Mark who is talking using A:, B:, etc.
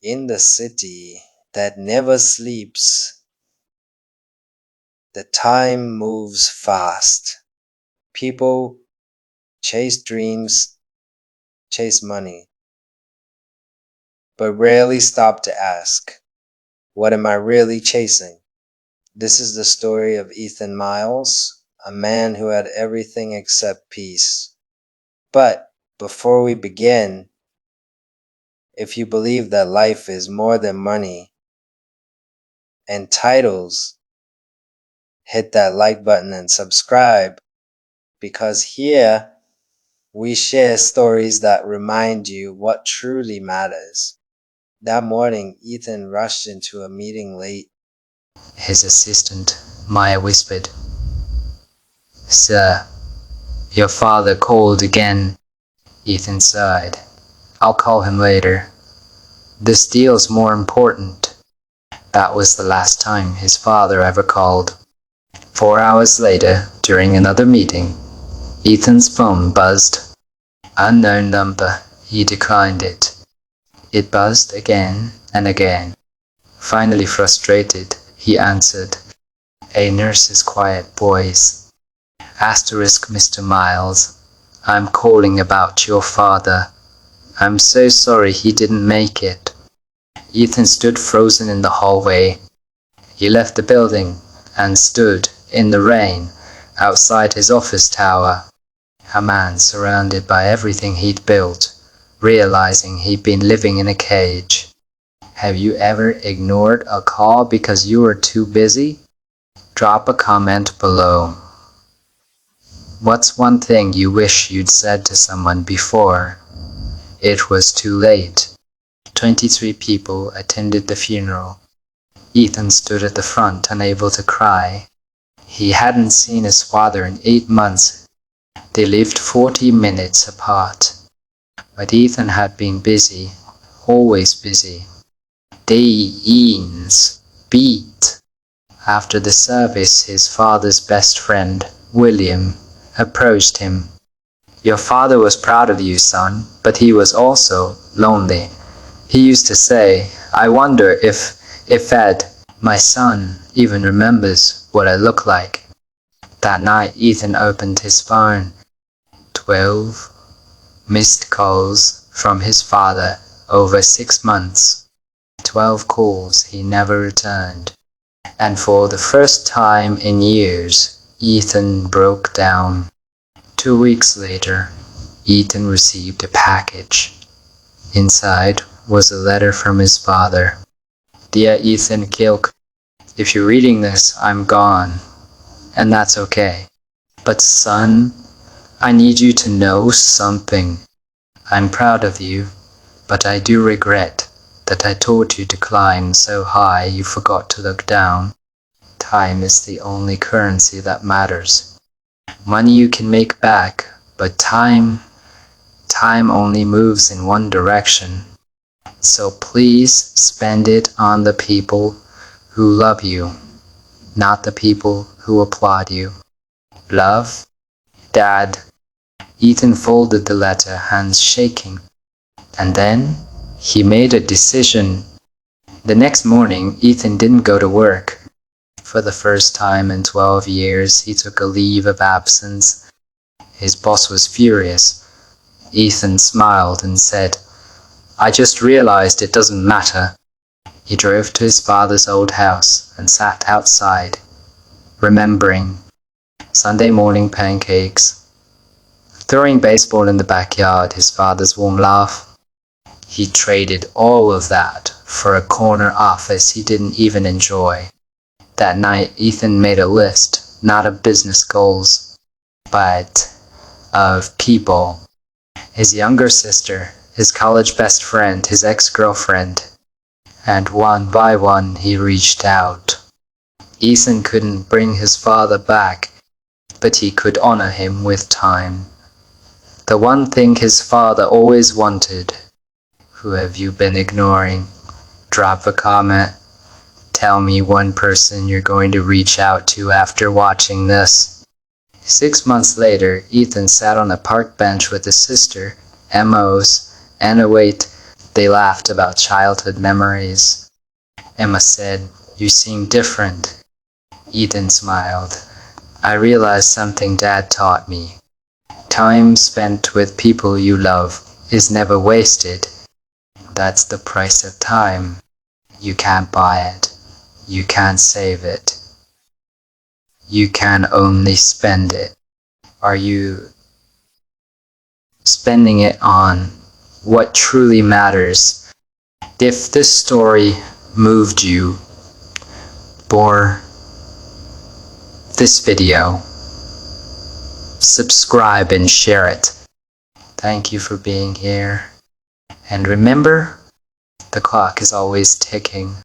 A: In the city that never sleeps, the time moves fast. People chase dreams, chase money, but rarely stop to ask, what am I really chasing? This is the story of Ethan Miles, a man who had everything except peace. But before we begin, if you believe that life is more than money and titles, hit that like button and subscribe, because here we share stories that remind you what truly matters. That morning, Ethan rushed into a meeting late.
B: His assistant, Maya, whispered, "Sir, your father called again." Ethan sighed. "I'll call him later. This deal's more important." That was the last time his father ever called. 4 hours later, during another meeting, Ethan's phone buzzed. Unknown number. He declined it. It buzzed again and again. Finally frustrated, he answered. A nurse's quiet voice. Asterisk, Mr. Miles. I'm calling about your father. I'm so sorry he didn't make it. Ethan stood frozen in the hallway. He left the building and stood in the rain outside his office tower. A man surrounded by everything he'd built, realizing he'd been living in a cage. Have you ever ignored a call because you were too busy? Drop a comment below. What's one thing you wish you'd said to someone before it was too late? 23 people attended the funeral. Ethan stood at the front, unable to cry. He hadn't seen his father in 8 months. They lived 40 minutes apart. But Ethan had been busy, always busy. Days beat. After the service, his father's best friend, William, approached him. Your father was proud of you, son, but he was also lonely. He used to say, I wonder if Ed, my son, even remembers what I look like. That night, Ethan opened his phone. 12 missed calls from his father over 6 months. 12 calls he never returned. And for the first time in years, Ethan broke down. 2 weeks later, Ethan received a package. Inside was a letter from his father. Dear Ethan Kilk, if you're reading this, I'm gone. And that's okay. But son, I need you to know something. I'm proud of you, but I do regret that I taught you to climb so high you forgot to look down. Time is the only currency that matters. Money you can make back, but time only moves in one direction. So please spend it on the people who love you, not the people who applaud you. Love, Dad. Ethan folded the letter, hands shaking. And then he made a decision. The next morning, Ethan didn't go to work. For the first time in 12 years, he took a leave of absence. His boss was furious. Ethan smiled and said, I just realized it doesn't matter. He drove to his father's old house and sat outside, remembering Sunday morning pancakes, throwing baseball in the backyard, his father's warm laugh. He traded all of that for a corner office he didn't even enjoy. That night, Ethan made a list, not of business goals, but of people. His younger sister, his college best friend, his ex-girlfriend. And one by one he reached out. Ethan couldn't bring his father back, but he could honor him with time. The one thing his father always wanted. Who have you been ignoring? Drop a comment. Tell me one person you're going to reach out to after watching this. 6 months later, Ethan sat on a park bench with his sister, Emos, and wait, They laughed about childhood memories. Emma said, "You seem different." Ethan smiled. "I realized something Dad taught me. Time spent with people you love is never wasted. That's the price of time. You can't buy it. You can't save it. You can only spend it." Are you spending it on what truly matters? If this story moved you, or this video, subscribe and share it. Thank you for being here. And remember, the clock is always ticking.